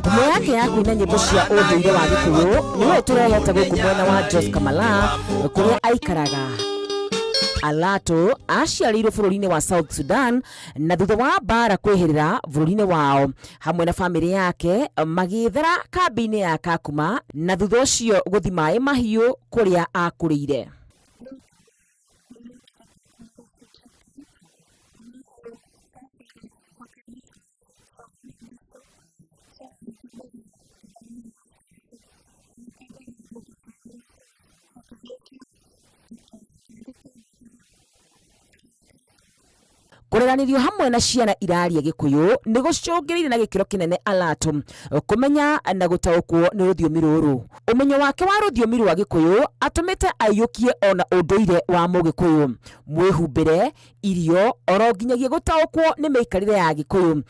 Ngumo yake ya kuina nyĩmbo cia ũndũire wa Gĩkũyũ nĩwe tũrehete gũkũ mwena wa Jos Kamala kũrĩa aikaraga. Alato aciarĩirwo bũrũri-inĩ wa South Sudan na thutha wa mbara kwĩhĩrĩra bũrũri-inĩ wao hamwe na bamĩrĩ yake magĩethera kambĩ-inĩ ya Kakuma na thutha ũcio gũthi maĩ mahiũ kũrĩa akũrĩire. Kũreranĩrio hamwe na ciana iraria Gĩkũyũ nĩ gũcũngĩrĩire na gĩkĩro kĩnene Alato kũmenya na gũtaũkwo nĩ rũthiomi rũrũ. Ũmenyo wake wa rũthiomi rwa Gĩkũyũ atũmĩte aiyũkie ona ũndũire wa Mũgĩkũyũ, mwĩhumbĩre, irio, oro nginyagia gũtaũkwo nĩ mĩikarĩre ya Gĩkũyũ.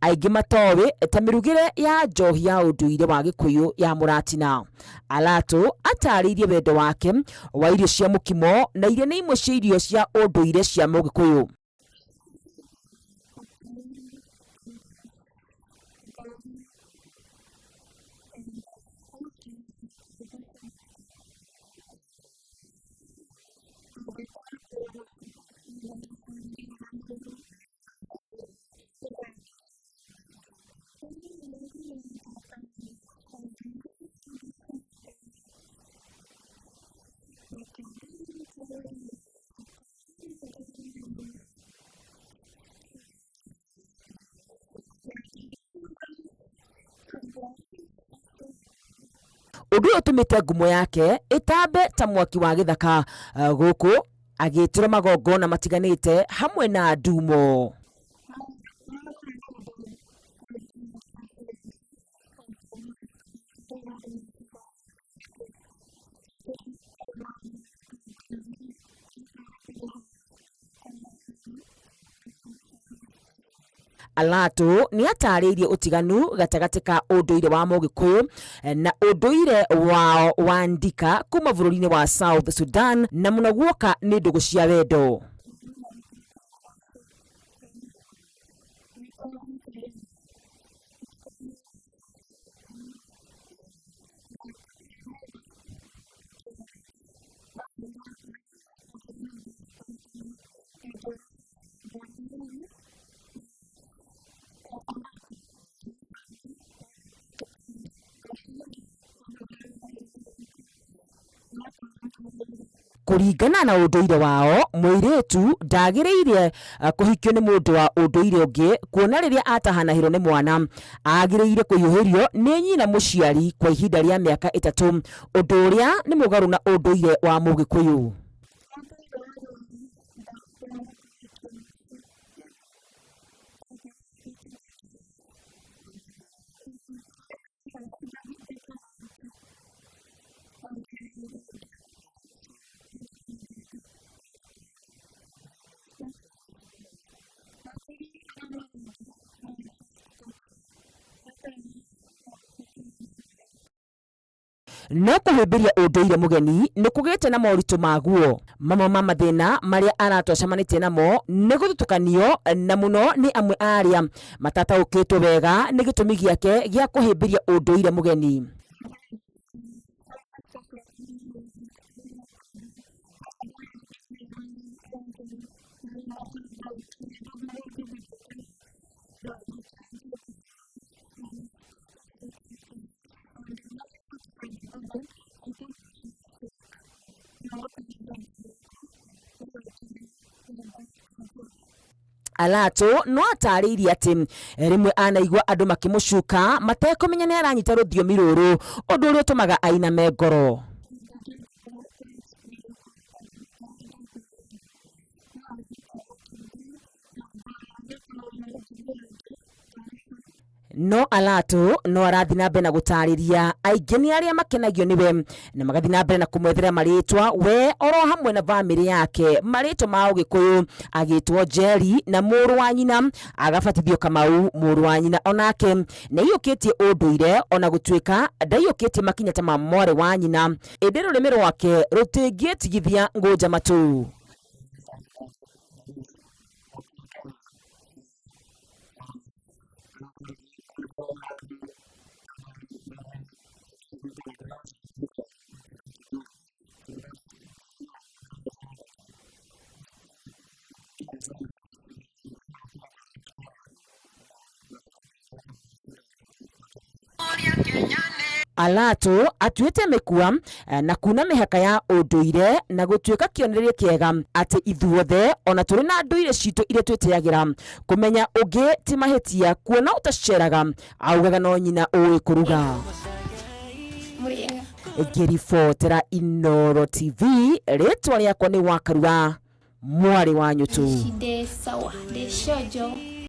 Aingĩ matoĩ ta mĩrugĩre ya njohi ya ũndũire wa Gĩkũyũ ya mũratina. Alato atarĩirie wendo wake wa irio cia mũkimo na iria nĩ imwe cia irio cia ũndũire cia Mũgĩkũyũ. Ũndũ ũyũ ũtũmĩte ngumo yake ĩtambe ta mwaki wa gĩthaka gũkũ agĩtĩrwo magongona matiganĩte hamwe na ndumo. Alato nĩ atarĩirie ũtiganu gatagatĩ ka ũndũire wa Mũgĩkũyũ na ũndũire wao wa Ndika kuma bũrũri-inĩ wa South Sudan na mũno guoka nĩ ndũgũ cia wendo. Kũringana na ũndũire wao, mũirĩtu ndagĩrĩire kũhikio nĩ mũndũ wa ũndũire ũngĩ, kuona rĩrĩa atahanahĩrwo nĩ mwana agĩrĩire kũhiũhĩrio nĩ nyina mũciari kwa ihinda rĩa mĩaka 3, ũndũ ũrĩa nĩ mũgarũ na ũndũire wa Mũgĩkũyũ. No kũhĩmbĩria ũndũire mũgeni nĩ kũgĩte na moritũ maguo. Mamwe ma mathĩna marĩa Alato acemanĩtie namo nĩ gũthutũkanio na mũno nĩ amwe arĩa matataũkĩtwo wega nĩ gĩtũmi gĩake gĩa kũhĩmbĩria ũndũire mũgeni. Alato no atarĩirie atĩ rĩmwe anaigua andũ makĩmũcuka matekũmenya nĩ aranyita rũthiomi rũrũ, ũndũ ũrĩa ũtũmaga ainame ngoro. No Alato no arathi na mbere na gũtarĩria aingĩ nĩ arĩa makenagio nĩwe na magathi na mbere na kũmwethera marĩtwa we oro hamwe na bamĩrĩ yake, marĩtwa ma Ũgĩkũyũ agĩtwo Njeri na mũrũ wa nyina agabatithio Kamau mũrũ wa nyina, onake nĩ aiyũkĩtie ũndũire ona gũtuĩka ndaiyũkĩtie makinya ta ma mwarĩ wa nyina, ĩndĩ rũrĩmĩ rwake rũtingĩtigithia ngũnja matũ. Alatu atuite mekua na kuna mihaka ya unduire na gutuika kionereria kiega ati ithuothe ona turi na nduire citu iria twitiagira kumenya ungi ti mahitia kuona utaceraga augaga no nyina uwi kuruga. Ngiribotera Inooro TV, ritwa riakwa ni Wakarua, mwari wa Nyutu.